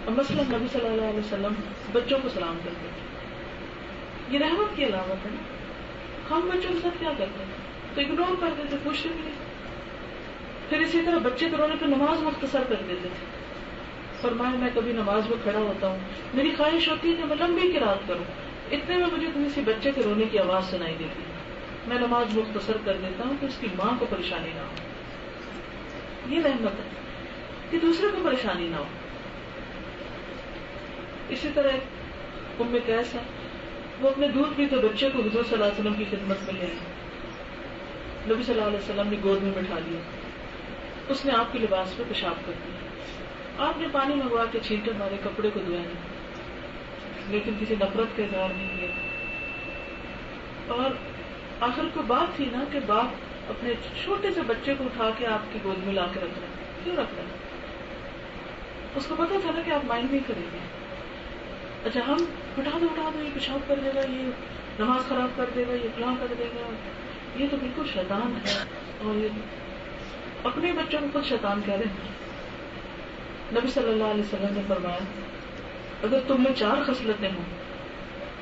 اب مثلا نبی صلی اللہ علیہ وسلم بچوں کو سلام کرتے تھے، یہ رحمت کی علامت ہے نا. ہم بچوں کے ساتھ کیا کرتے ہیں؟ تو اگنور کر دیتے، پوچھتے بھی نہیں. پھر اسی طرح بچے کے رونے پہ نماز مختصر کر دیتے تھے. فرمایا میں کبھی نماز میں کھڑا ہوتا ہوں، میری خواہش ہوتی ہے کہ میں لمبی قرات کروں، اتنے میں مجھے کسی بچے کے رونے کی آواز سنائی دیتی ہے، میں نماز مختصر کر دیتا ہوں کہ اس کی ماں کو پریشانی نہ ہو. یہ رحمت ہے کہ دوسرے کو پریشانی نہ ہو. اسی طرح ام قیس ہے، وہ اپنے دودھ پیتے بچے کو حضور صلی اللہ علیہ وسلم کی خدمت میں لے آئی. نبی صلی اللہ علیہ وسلم نے گود میں بٹھا لیا، اس نے آپ کے لباس پہ پیشاب کر دیا. آپ نے پانی منگوا کے چھینٹے مارے، کپڑے کو دھویا نہیں، لیکن کسی نفرت کا اظہار نہیں کیا. اور آخر کو بات تھی نا کہ باپ اپنے چھوٹے سے بچے کو اٹھا کے آپ کی گود میں لا کے رکھ رہے ہیں. کیوں رکھ رہے ہیں؟ اس کو پتا تھا نا کہ آپ مائنڈ نہیں کریں گے. اچھا ہم اٹھا دو یہ پیشاب کر دے گا، یہ نماز خراب کر دے گا، یہ فلاں کر دے گا، یہ تو بالکل شیطان ہے. اور یہ اپنے بچوں کو خود شیطان کہہ رہے ہیں. نبی صلی اللہ علیہ وسلم نے فرمایا اگر تم میں 4 خصلتیں ہوں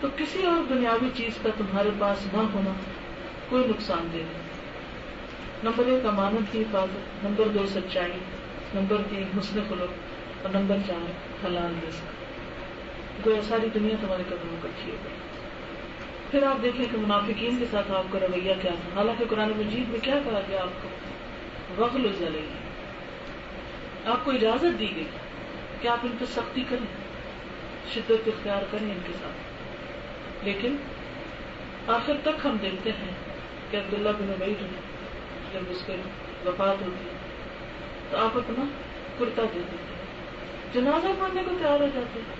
تو کسی اور دنیاوی چیز کا تمہارے پاس نہ ہونا کوئی نقصان دہ نہیں. نمبر 1 امانت کی حفاظت، نمبر 2 سچائی، نمبر 3 حسن خلق، اور نمبر 4 حلال رزق. گویا ساری دنیا تمہارے قدموں پر کھڑی ہو گئی. پھر آپ دیکھیں کہ منافقین کے ساتھ آپ کا رویہ کیا تھا. حالانکہ قرآن مجید میں کیا کہا گیا آپ کو؟ وغلظ علیہم، آپ کو اجازت دی گئی کہ آپ ان پہ سختی کریں، شدت اختیار کریں ان کے ساتھ. لیکن آخر تک ہم دیکھتے ہیں کہ عبداللہ بن ابی جب اس کی وفات ہوتی ہے تو آپ اپنا کرتا دے دیتے ہیں، جنازہ پڑھنے کو تیار ہو جاتے ہیں.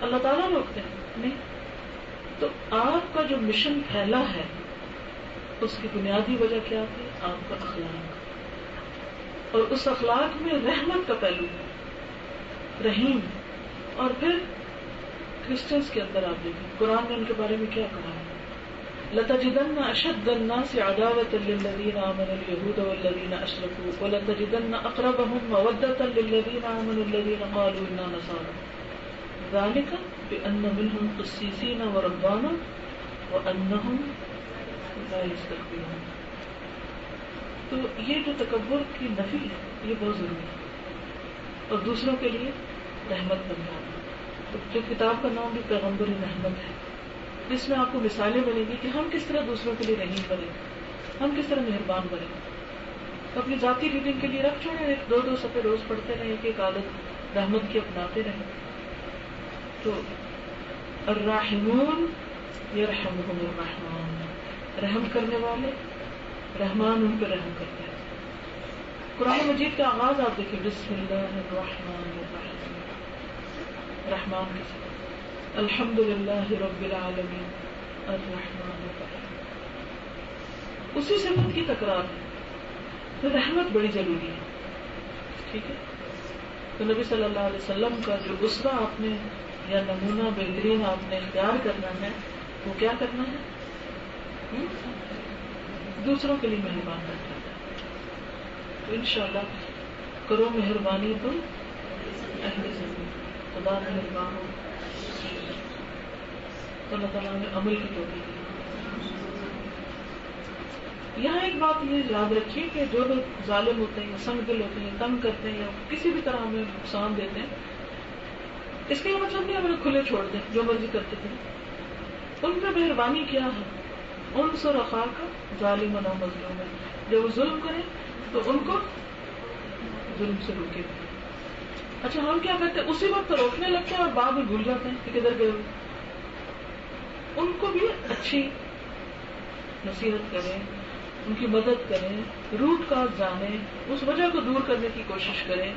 اللہ تعالیٰ روکتے ہیں نہیں. تو آپ کا جو مشن پھیلا ہے اس کی بنیادی وجہ کیا تھی؟ آپ کا اخلاق. اور اس اخلاق میں رحمت کا پہلو ہے، رحیم. اور پھر کرسچنس کے اندر آپ دیکھیں قرآن نے ان کے بارے میں کیا کہا ہے؟ لَتَجِدَنَّ أَشَدَّ النَّاسِ عَدَاوَةً لِلَّذِينَ آمَنُوا الْيَهُودَ وَالَّذِينَ أَشْرَكُوا وَلَتَجِدَنَّ أَقْرَبَهُم مَّوَدَّةً لِلَّذِينَ آمَنُوا الَّذِينَ قَالُوا إِنَّا نَصَارَىٰ ذَلِكَ بِأَنَّ مِنْهُمْ قِسِّيسِينَ وَرُهْبَانًا وَأَنَّهُمْ لَا يَسْتَكْبِرُونَ. تو یہ جو تکبر کی نفی ہے یہ بہت ضروری ہے اور دوسروں کے لیے رحمت بن جانا. تو جو کتاب کا نام بھی پیغمبر رحمت ہے، جس میں آپ کو مثالیں ملیں گی کہ ہم کس طرح دوسروں کے لیے رحیم بنیں، ہم کس طرح مہربان بنیں. تو اپنی ذاتی ریڈنگ کے لیے رکھ چھوڑیں، 1-2 صفحے روز پڑھتے رہیں، ایک عادت رحمت کی اپناتے رہیں. تو الراحمون یرحمہم الرحمن، رحم کرنے والے رحمان ان پہ رحم کرتے ہیں. قرآن مجید کا آغاز آپ دیکھیں بسم اللہ الرحمن الرحیم، رحمان کے ساتھ. الحمد للہ رب العالمین الرحمن الرحیم، اسی صفت کی تکرار ہے. تو رحمت بڑی ضروری ہے. ٹھیک ہے. تو نبی صلی اللہ علیہ وسلم کا جو اسوہ آپ نے یا نمونہ بہترین آپ نے اختیار کرنا ہے وہ کیا کرنا ہے؟ دوسروں کے لیے مہربان بننا ہے. تو انشاءاللہ کرو مہربانی تو اہل زمین، خدا مہربان ہو تو اللہ تعالیٰ نے عمل کی توفیق دی. یہاں ایک بات یہ یاد رکھیے کہ جو لوگ ظالم ہوتے ہیں یا سنگ دل ہوتے ہیں، تنگ کرتے ہیں یا کسی بھی طرح ہمیں نقصان دیتے ہیں، اس کا یہ مطلب نہیں ہمیں کھلے چھوڑ دیں جو مرضی کرتے تھے. ان پہ مہربانی کیا ہے؟ انصر اخاک ظالما او مظلوما، جب وہ ظلم کریں تو ان کو ظلم سے روکے. اچھا ہم کیا کرتے ہیں؟ اسی وقت روکنے لگتے ہیں اور بعد میں بھول جاتے ہیں کہ کدھر گئے. ان کو بھی اچھی نصیحت کریں، ان کی مدد کریں، روٹ کاز جانیں، اس وجہ کو دور کرنے کی کوشش کریں.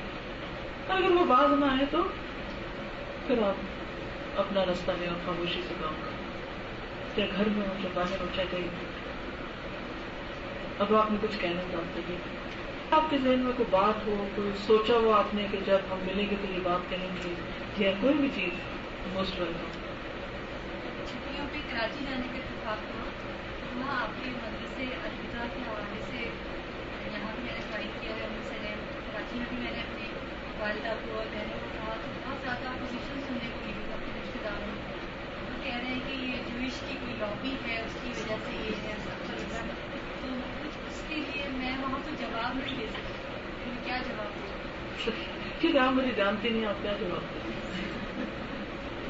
اگر وہ باز نہ آئے تو پھر آپ اپنا راستہ لیں اور خاموشی سے کام کریں، چاہے گھر میں ہو، چاہے باہر ہو، چاہے کہیں. اب آپ نے کچھ کہنا چاہتے ہیں، آپ کے ذہن میں کوئی بات ہو، کوئی سوچا ہوا آپ نے کہ جب ہم ملیں گے تو یہ بات کہیں گے، یا کوئی بھی چیز، موسٹ ویلکم. چھٹیوں پہ کراچی جانے کا اتفاق ہوا، وہاں آپ کے مدرسے الفطرہ کے حوالے سے یہاں بھی میں نے پڑھائی کیا ہے، کراچی میں بھی میں نے اپنے والدہ کو اور بہنوں کو کہا تو بہت زیادہ خوشی لابی ہے اس کی وجہ سے یہ ہے سب چل رہا ہے، تو اس کے لیے میں وہاں پہ جواب نہیں دے سکتی، میں کیا جواب دوں؟ ٹھیک ہے، آپ مجھے جانتی نہیں، آپ کیا جواب دیں؟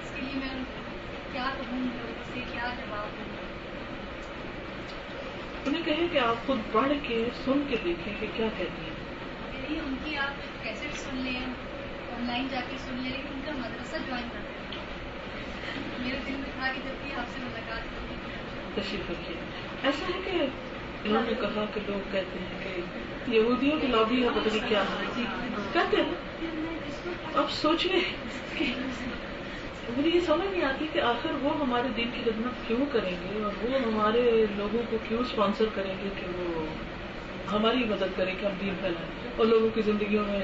اس کے لیے میں کیا کہوں لوگوں سے، کیا جواب دوں؟ انہیں کہیں کہ آپ خود پڑھ کے سن کے دیکھیں کہ کیا کہتی ہیں. یعنی ان کی آپ کیسٹ سن لیں، آن لائن جا کے سن لیں، لیکن ان کا مدرسہ جوائن کر دیں. میرے دل میں تھا کہ جب بھی آپ سے ملاقات ہوگی تشریف رکھیے. ایسا ہے کہ انہوں نے کہا کہ لوگ کہتے ہیں کہ یہودیوں کی لابی ہے، پتہ نہیں کیا ہے کہتے ہیں. اب سوچیے کہ مجھے یہ سمجھ نہیں آتی کہ آخر وہ ہمارے دین کی خدمت کیوں کریں گے اور وہ ہمارے لوگوں کو کیوں اسپانسر کریں گے کہ وہ ہماری مدد کریں کہ ہم دین پھیلائیں اور لوگوں کی زندگیوں میں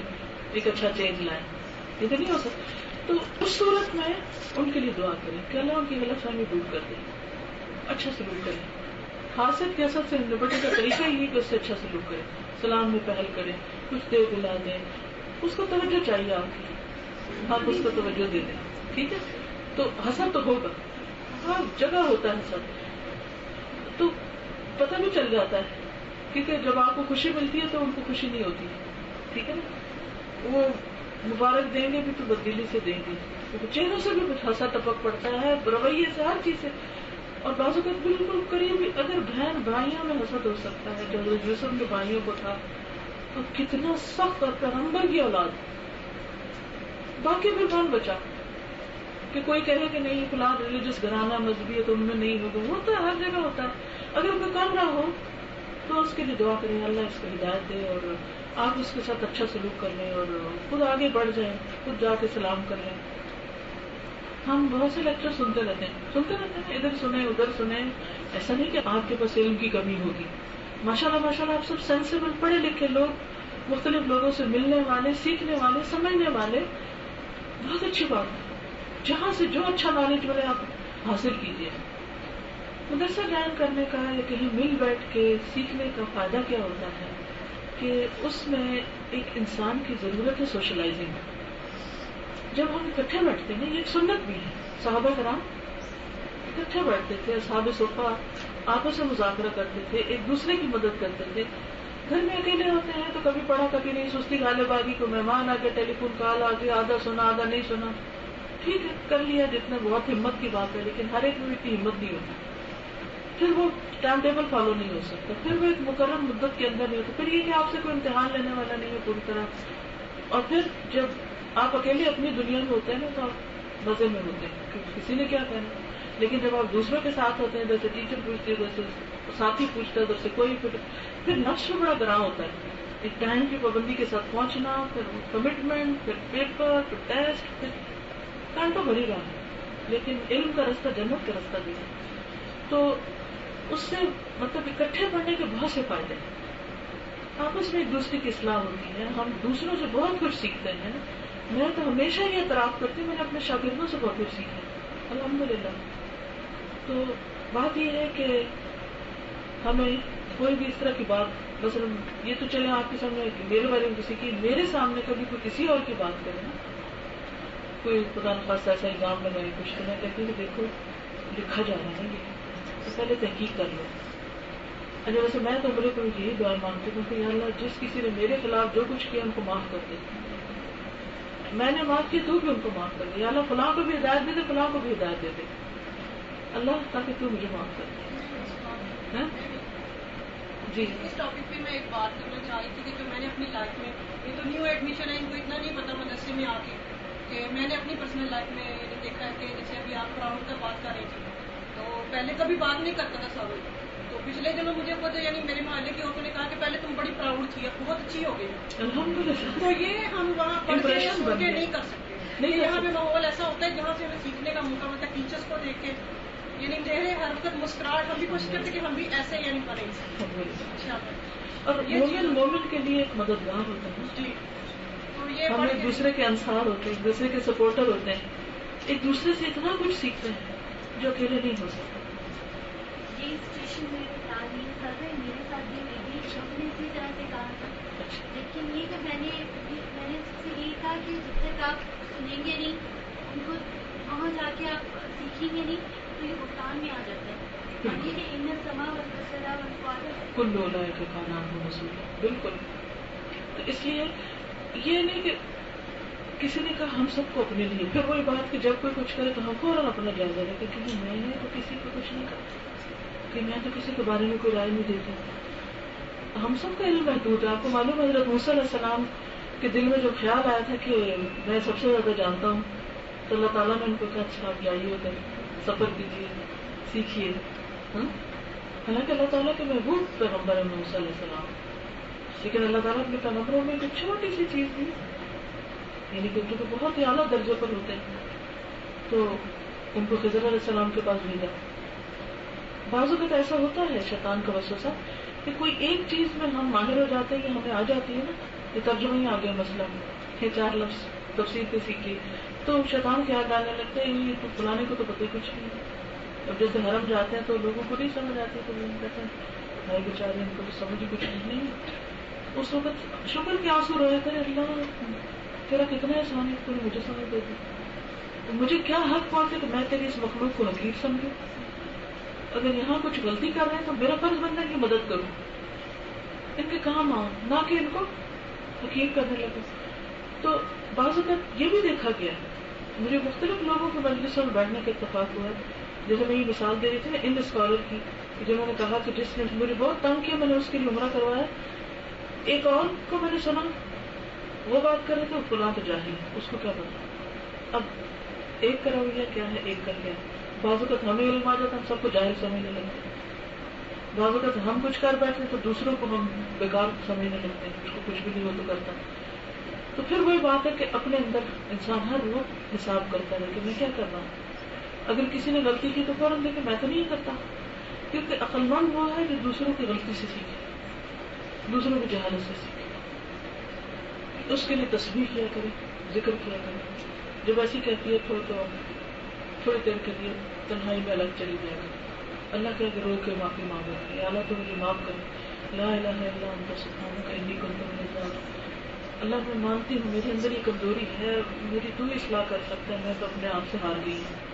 ایک اچھا چینج لائیں. یہ تو نہیں ہو سکتا. تو اس صورت میں ان کے لیے دعا کریں کہ اللہ ان کی غلط فہمی دور کر دیں، اچھا سلوک کریں. حاسد کے اثر سے نپٹنے کا طریقہ یہ کہ اس سے اچھا سلوک کریں، سلام میں پہل کریں، کچھ دے دلا دیں. اس کو توجہ چاہیے آپ کی، آپ اس کو توجہ دے دیں. ٹھیک ہے. تو حسد تو ہوگا، ہر جگہ ہوتا ہے حسد. تو پتہ بھی چل جاتا ہے کیونکہ جب آپ کو خوشی ملتی ہے تو ان کو خوشی نہیں ہوتی. ٹھیک ہے نا. وہ مبارک دیں گے بھی تو تبدیلی سے دیں گے، کیونکہ چہروں سے بھی کچھ حسد ٹپک پڑتا ہے، رویے سے، ہر چیز سے. اور بعض اوقات بالکل قریب اگر بہن بھائیوں میں حسد ہو سکتا ہے، جو حضرت یوسف کے بھائیوں کو تھا، تو کتنا سخت اور پیغمبر کی اولاد. باقی پھر کون بچا کہ کوئی کہے کہ نہیں فلاں ریلیجس گھرانہ مذہبی ہے تو ان میں نہیں ہوگا. ہوتا ہے، ہر جگہ ہوتا ہے. اگر کوئی کم نہ ہو تو اس کے لیے دعا کریں اللہ اس کو ہدایت دے اور آپ اس کے ساتھ اچھا سلوک کر لیں اور خود آگے بڑھ جائیں، خود جا کے سلام کر لیں. ہم بہت سے لیکچر سنتے رہتے ہیں، ادھر سنیں ادھر سنیں. ایسا نہیں کہ آپ کے پاس علم کی کمی ہوگی. ماشاءاللہ آپ سب سینسیبل پڑھے لکھے لوگ، مختلف لوگوں سے ملنے والے، سیکھنے والے، سمجھنے والے. بہت اچھی بات ہے. جہاں سے جو اچھا نالج ملے آپ حاصل کیجیے. مدرسہ جوائن کرنے کا یا کہیں مل بیٹھ کے سیکھنے کا فائدہ کیا ہوتا ہے کہ اس میں ایک انسان کی ضرورت ہے سوشلائزنگ. جب ہم اکٹھے بیٹھتے ہیں، یہ ایک سنت بھی ہے. صحابہ کرام اکٹھے بیٹھتے تھے، اصحاب صفہ آپس میں مذاکرہ کرتے تھے، ایک دوسرے کی مدد کرتے تھے. گھر میں اکیلے ہوتے ہیں تو کبھی پڑھا کبھی نہیں، سستی غالب آ گئی، کوئی مہمان آ گیا، ٹیلی فون کال آ گیا، آدھا سنا آدھا نہیں سنا، ٹھیک ہے کر لیا جتنا، بہت ہمت کی بات ہے. لیکن ہر ایک میں اتنی ہمت نہیں ہوتی. پھر وہ ٹائم ٹیبل فالو نہیں ہو سکتا، پھر وہ ایک مقرر مدت کے اندر نہیں ہوتا. پھر یہ کہ آپ سے کوئی امتحان لینے والا نہیں ہے پوری طرح. اور پھر جب آپ اکیلے اپنی دنیا میں ہوتے ہیں نا تو آپ مزے میں ہوتے ہیں کیونکہ کسی نے کیا کہنا. لیکن جب آپ دوسروں کے ساتھ ہوتے ہیں، جیسے ٹیچر پوچھتی ہے، جیسے ساتھی پوچھتا ہے، جیسے کوئی پھر نفس میں بڑا گراں ہوتا ہے. ایک ٹائم کی پابندی کے ساتھ پہنچنا، پھر کمٹمنٹ، پھر پیپر، پھر ٹیسٹ، پھر کانٹوں بھری رہا ہے. لیکن علم کا رستہ جنت کا رستہ بھی ہے. تو اس سے مطلب اکٹھے پڑھنے کے بہت سے فائدے ہیں. آپس میں ایک دوسرے کی اصلاح ہوتی ہے، ہم دوسروں سے بہت کچھ سیکھتے ہیں. میں تو ہمیشہ یہ اعتراف کرتی ہوں، میں نے اپنے شاگردوں سے بہت کچھ سیکھا الحمدللہ. تو بات یہ ہے کہ ہمیں کوئی بھی اس طرح کی بات، مثلا یہ تو چلے آپ کے سامنے میرے بارے میں کسی کی، میرے سامنے کبھی کوئی کسی اور کی بات کرے نا، کوئی خدا نخواستہ ایسا الزام لگائے کچھ، تو میں کہتی ہوں کہ دیکھو لکھا جا رہا ہے یہ تو پہلے تحقیق کر لو. اچھا ویسے میں تو عمرے کو یہی دعا مانگتی ہوں کہ یا اللہ جس کسی نے میرے خلاف جو کچھ کیا ان کو معاف کر دے. میں نے معاف کیا تو بھی ان کو معاف کر دے. یا اللہ فلاں کو بھی ہدایت دے دے، فلاں کو بھی ہدایت دے دے اللہ، تاکہ تو مجھے معاف کر دے. جی اس ٹاپک پہ میں ایک بات کرنا چاہ رہی تھی کہ جو میں نے اپنی لائف میں، یہ تو نیو ایڈمیشن ہے، ان کو اتنا نہیں پتا مدرسے میں آ کے، کہ میں نے اپنی پرسنل لائف میں دیکھا ہے کہ جیسے ابھی آپ پراؤڈ کا بات کر رہی تھی، تو پہلے کبھی بات نہیں کرتا تھا ساروں. تو پچھلے دنوں مجھے خود یعنی میرے محلے کی عورتوں نے کہا کہ پہلے تم بڑی پراؤڈ تھی، اب بہت اچھی ہو گئی. الحمدللہ. تو یہ ہم وہاں پڑھ کے سن کے نہیں کر سکتے. نہیں یہاں پہ ماحول ایسا ہوتا ہے جہاں سے ہمیں سیکھنے کا موقع ملتا ہے ٹیچرس کو دیکھ کے، یعنی چہرے ہر وقت مسکراہٹ، ہم بھی کوشش کرتے کہ ہم بھی ایسے یعنی پڑھیں. اور مومن کے لیے ایک مددگار ہوتا ہے. جی تو یہ ہم ایک دوسرے کے انصار ہوتے ہیں، ایک دوسرے کے سپورٹر ہوتے ہیں، ایک دوسرے سے اتنا کچھ سیکھتے ہیں جو اکیلے نہیں ہو سکتا. یہ اسٹیشن میں تعلیم کر رہے میرے ساتھ بھی میری شب نے اسی طرح سے کہا تھا. لیکن یہ کہ میں نے اس سے یہی کہا کہ جب تک آپ سنیں گے نہیں، ان کو وہاں جا کے آپ سیکھیں گے نہیں، تو یہ بہتان میں آ جاتا ہے. کل اولئک کان عنہ مسئولا. بالکل. تو اس لیے یہ نہیں کہ کسی نے کہا ہم سب کو اپنے لیے، پھر وہی بات کہ جب کوئی کچھ کرے تو ہم فوراً اپنا جائزہ لیں کہ میں نے تو کسی کو کچھ نہیں کہا، کہ میں تو کسی کے بارے میں کوئی رائے نہیں دیتی. ہم سب کا علم محدود ہے. آپ کو معلوم ہے حضرت موسیٰ علیہ السلام کے دل میں جو خیال آیا تھا کہ میں سب سے زیادہ جانتا ہوں، تو اللہ تعالیٰ نے ان کو کہا اچھا آپ جائیے ادھر سفر کیجیے، سیکھیے. حالانکہ اللہ تعالیٰ کے محبوب پیغمبر ہے موسیٰ علیہ السلام، لیکن اللہ تعالیٰ اپنے پیغمبروں میں ایک چھوٹی سی چیز دی، یعنی کہ جو بہت ہی اعلیٰ درجے پر ہوتے ہیں، تو ان کو خضر علیہ السلام کے پاس بھیجا. بعض اوقات ایسا ہوتا ہے شیطان کا وسوسہ کہ کوئی ایک چیز میں ہم ماہر ہو جاتے ہیں، یہ ہمیں آ جاتی ہے نا، یہ ترجمہ ہی آ گیا مسئلہ، یہ 4 لفظ تفسیر پہ سیکھیے، تو شیطان خیال ڈالنے لگتا ہے یہ تو فلانے کو تو پتہ ہی کچھ نہیں. اب جیسے حرم جاتے ہیں تو لوگوں کو نہیں سمجھ آتی، تو لوگ کہتے ہیں بھائی بیچارے ان کو تو سمجھ ہی کچھ نہیں. اس وقت شکر کے آنسو رویا کرے، اللہ تیرا کتنا احسان ہے تو نے مجھے سمجھ دے دی. مجھے کیا حق پہنچے کہ میں تیری اس مخلوق کو حقیر سمجھوں؟ اگر یہاں کچھ غلطی کر رہے ہیں تو میرا فرض بنتا ہے کہ مدد کروں، ان کے کام آؤں، نہ کہ ان کو حقیر کرنے لگے. تو بعض اوقات یہ بھی دیکھا گیا ہے، مجھے مختلف لوگوں کے مجلسوں میں بیٹھنے کا اتفاق ہوا ہے. جیسے میں یہ مثال دے رہی تھی نا ان اسکالر کی، جنہوں نے کہا کہ جس نے مجھے بہت تنگ کیا میں نے اس کے لیے عمرہ کروایا. ایک اور کو میں نے سنا وہ بات کر رہے تھے فلاں تو جاہل ہے، اس کو کیا پتا. اب ایک کا رویہ کیا ہے، ایک کا کیا ہے. بعض اوقات ہمیں علم آ جاتا ہم سب کو جاہل سمجھنے لگتے ہیں، بعض اوقات ہم کچھ کر بیٹھتے تو دوسروں کو ہم بیکار سمجھنے لگتے ہیں، اس کو کچھ بھی نہیں ہو تو کرتا. تو پھر وہی بات ہے کہ اپنے اندر انسان ہر وقت حساب کرتا ہے کہ میں کیا کر رہا ہوں. اگر کسی نے غلطی کی تو فوراً دیکھے میں تو نہیں کرتا، کیونکہ عقل مند وہ ہے جو دوسروں کی غلطی سے سیکھے، دوسروں کی جہالت سے سیکھے. اس کے لیے تسبیح کیا کرے، ذکر کیا کرے. جب ایسی کیفیت ہو تو تھوڑی دیر کے لیے تنہائی میں الگ چلی جائے گا، اللہ کے رو کے معافی مانگو، یا اللہ تو مجھے معاف کر، لا الہ الا انت سبحانک انی کنت من الظالمین. اللہ میں مانتی ہوں میرے اندر یہ کمزوری ہے، میری تو اصلاح کر سکتا ہے، میں تو اپنے آپ سے ہار گئی ہوں.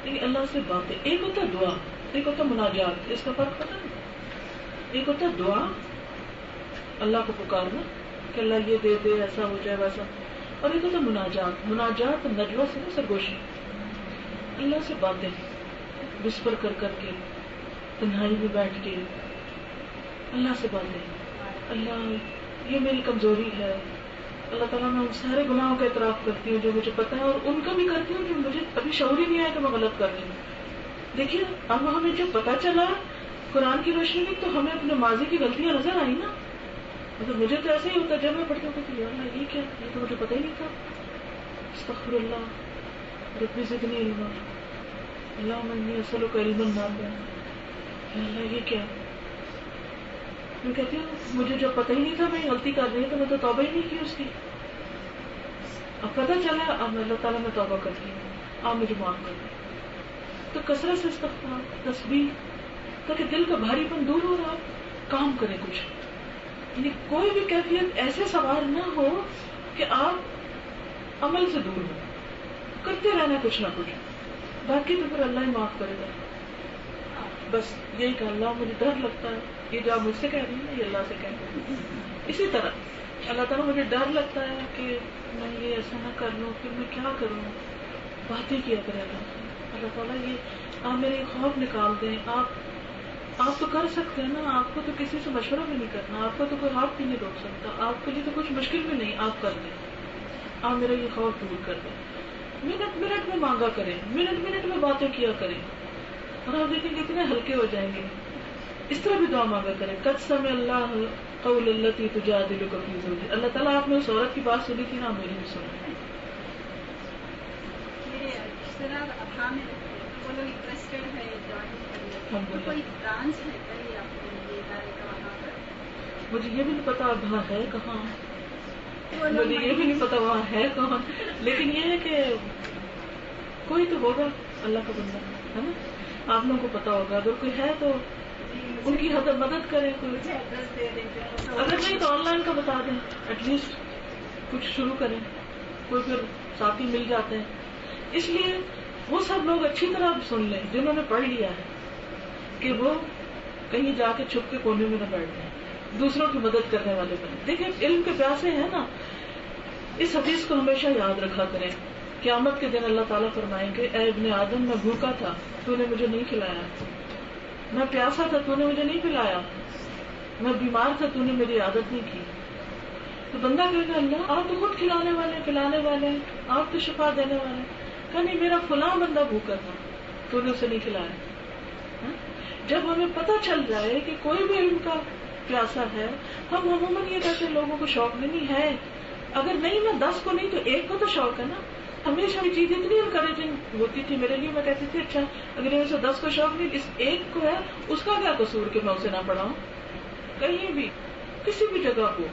لیکن اللہ سے باتیں، ایک ہوتا ہے دعا، ایک ہوتا ہے مناجات، اس کا فرق پتہ ہے. ایک ہوتا ہے دعا، اللہ کو پکارنا کہ اللہ یہ دے دے، ایسا ہو جائے ویسا، اور ایک ہوتا ہے مناجات. مناجات نجوہ سے نا سرگوشی، اللہ سے باتیں وسپر کر کر کے تنہائی میں بیٹھ کے اللہ سے باتیں. اللہ یہ میری کمزوری ہے، اللہ تعالیٰ میں ان سارے گناہوں کا اعتراف کرتی ہوں جو مجھے پتا ہے، اور ان کا بھی کرتی ہوں جو مجھے ابھی شعور ہی نہیں آیا کہ میں غلط کر رہی ہوں. دیکھیے اب ہمیں جب پتا چلا قرآن کی روشنی میں تو ہمیں اپنے ماضی کی غلطیاں نظر آئی نا. مطلب مجھے تو ایسا ہی ہوتا جب میں پڑھتی ہوں کہ یار یہ کیا، یہ تو مجھے پتہ ہی نہیں تھا. استغفر اللہ ربی زدنی علما، اللہم انی اسألک علما نافعا. اللہ یہ کیا، میں کہتی ہوں مجھے جب پتہ ہی نہیں تھا میں غلطی کر رہی ہوں تو میں تو توبہ ہی نہیں کی اس کی. اب پتہ چلا، اب اللہ تعالیٰ میں توبہ کرتی ہوں، آپ مجھے معاف کر دیں. تو کثرت سے استغفار، تسبیح، تاکہ دل کا بھاری پن دور ہو رہا، کام کریں کچھ. یعنی کوئی بھی کیفیت ایسے سوار نہ ہو کہ آپ عمل سے دور ہو، کرتے رہنا کچھ نہ کچھ، باقی تو پھر اللہ ہی معاف کرے گا. بس یہی کہ اللہ مجھے ڈر لگتا ہے، یہ جو آپ مجھ سے کہہ رہی ہیں یہ اللہ سے کہہ رہی ہیں. اسی طرح اللہ تعالیٰ مجھے ڈر لگتا ہے کہ میں یہ ایسا نہ کر لوں، پھر میں کیا کروں. باتیں کیا کرے اللہ تعالیٰ، یہ آپ میرے خوف نکال دیں. آپ تو کر سکتے ہیں نا، آپ کو تو کسی سے مشورہ بھی نہیں کرنا، آپ کو تو کوئی ہاتھ بھی نہیں روک سکتا، آپ کے لیے تو کچھ مشکل بھی نہیں. آپ کر دیں، آپ میرا یہ خوف دور کر دیں. منٹ منٹ میں مانگا کریں، منٹ منٹ میں باتیں کیا کریں، اور آپ دیکھیں کتنے ہلکے ہو جائیں گے. اس طرح بھی دعا مانگا کریں. قد سمع اللہ قول التی تجادلک فی زوجہا. اللہ تعالیٰ آپ نے اس عورت کی بات سنی تھی نا، میری بھی سنی. میرے رشتے دار افغان میں رہتے ہیں، وہ لوگ انٹرسٹڈ ہے جوائن کرنے، تو کوئی برانچ ہے کہیں آپ کو یہ ادارے کا وہاں پر؟ مجھے یہ بھی نہیں پتا وہاں ہے کہاں، مجھے یہ بھی نہیں پتا وہاں ہے کہاں، لیکن یہ ہے کہ کوئی تو ہوگا اللہ کا بندہ ہے نا، آپ لوگوں کو پتا ہوگا. اگر کوئی ہے تو ان کی مدد کریں. کوئی اگر نہیں تو آن لائن کا بتا دیں، ایٹ لیسٹ کچھ شروع کریں. کوئی پھر ساتھی مل جاتے ہیں. اس لیے وہ سب لوگ اچھی طرح سن لیں جنہوں نے پڑھ لیا ہے. کہ وہ کہیں جا کے چھپ کے کونے میں نہ بیٹھ جائیں, دوسروں کی مدد کرنے والے بنے. دیکھیں علم کے پیاسے ہیں نا, اس حدیث کو ہمیشہ یاد رکھا کریں. قیامت کے دن اللہ تعالیٰ فرمائیں گے اے ابن آدم میں بھوکا تھا تو نے مجھے نہیں کھلایا, میں پیاسا تھا تو نے مجھے نہیں پلایا, میں بیمار تھا تو نے میری عادت نہیں کی. تو بندہ کہے گا اللہ آپ تو خود کھلانے والے پلانے والے ہیں, آپ تو شفا دینے والے ہیں. کہ نہیں میرا فلاں بندہ بھوکا تھا تو نے اسے نہیں کھلایا. جب ہمیں پتہ چل جائے کہ کوئی بھی علم کا پیاسا ہے, ہم عموماً یہ کہتے ہیں لوگوں کو شوق نہیں ہے, اگر نہیں میں 10 کو نہیں تو 1 کو تو شوق ہے نا. ہمیشہ یہ چیز اتنی انکریجنگ ہوتی تھی میرے لیے, میں کہتی تھی اچھا اگر میں سے 10 کو شوق نہیں, اس 1 کو ہے, اس کا کیا قصور کہ میں اسے نہ پڑھاؤں کہیں بھی کسی بھی جگہ کو.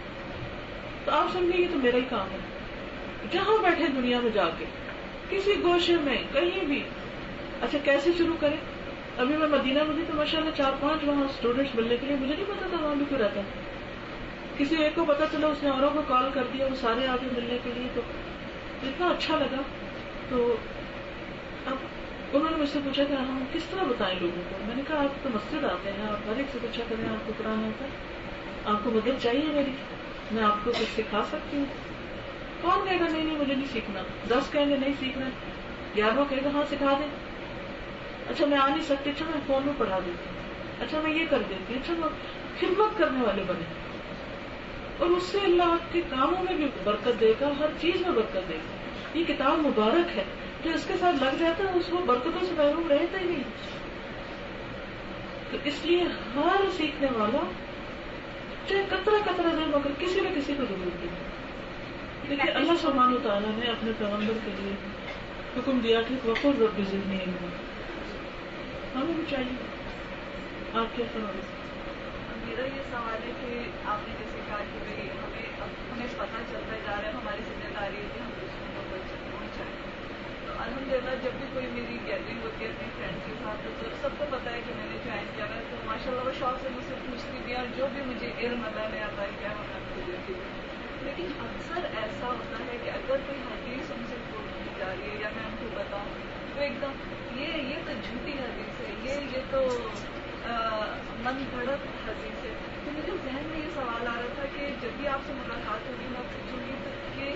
تو آپ سمجھیں یہ تو میرا ہی کام ہے, جہاں بیٹھے دنیا میں جا کے کسی گوشے میں کہیں بھی. اچھا کیسے شروع کریں؟ ابھی میں مدینہ میں تھی تو ماشاءاللہ 4-5 وہاں اسٹوڈینٹس ملنے کے لیے, مجھے نہیں پتا تھا وہاں بھی کوئی رہتا ہے. کسی ایک کو پتا چلا, اس نے اوروں کو کال کر دیا, وہ سارے آگے ملنے کے لیے. تو اتنا اچھا لگا. تو اب انہوں نے مجھ سے پوچھا کہ ہم کس طرح بتائیں لوگوں کو. میں نے کہا آپ تو مسجد آتے ہیں, آپ ہر ایک سے پوچھا کریں آپ کو قرآن آتا ہے, آپ کو مدد چاہیے میری, میں آپ کو کچھ سکھا سکتی ہوں. کون کہے گا نہیں مجھے نہیں سیکھنا, 10 کہیں گے نہیں سیکھنا, 11واں کہے گا ہاں سکھا دیں. اچھا میں آ نہیں سکتی, اچھا میں فون میں پڑھا دیتی ہوں, اچھا میں یہ کر دیتی ہوں. اچھا وہ خدمت کرنے والے بنے, اور اس سے اللہ آپ کے کاموں میں بھی برکت دے گا, ہر چیز میں برکت دے گا. یہ کتاب مبارک ہے, جو اس کے ساتھ لگ جاتا ہے اس کو برکتوں سے محروم رہتا ہی نہیں. تو اس لیے ہر سیکھنے والا چاہے قطرہ قطرہ دے مگر کسی نہ کسی کو ضرور دے. دیکھیے اللہ سبحانہ و تعالیٰ نے اپنے پیغمبر کے لیے حکم دیا کہ وقل رب زدنی علما, ہمیں بھی چاہیے. آپ کیا فرمائیں؟ میرا یہ سوال ہے کہ آپ نے جیسے کہا کہ بھائی ہمیں پتہ چلتا جا رہا ہے, ہماری ذمہ داری ہے کہ ہم دوسروں کو پہنچائیں. تو الحمدللہ جب بھی کوئی میری گیدرنگ ہوتی ہے اپنی فرینڈ کے ساتھ تو سب کو پتہ ہے کہ میں نے جوائن کیا ہے, تو ماشاء اللہ وہ شوق سے مجھ سے پوچھتی بھی, اور جو بھی مجھے علم اللہ نے عطا کیا ہے میں کو دیتی ہوں. لیکن اکثر ایسا ہوتا ہے کہ اگر کوئی حدیث ان سے کوٹ کی جا رہی ہے یا میں ان کو بتاؤں تو ایک دم یہ تو جھوٹی حدیث ہے, یہ تو من گھڑت حدیث ہے. تو مجھے ذہن میں یہ سوال آ رہا تھا کہ جب بھی آپ سے ملاقات ہوگی میں پوچھوں گی تو کہ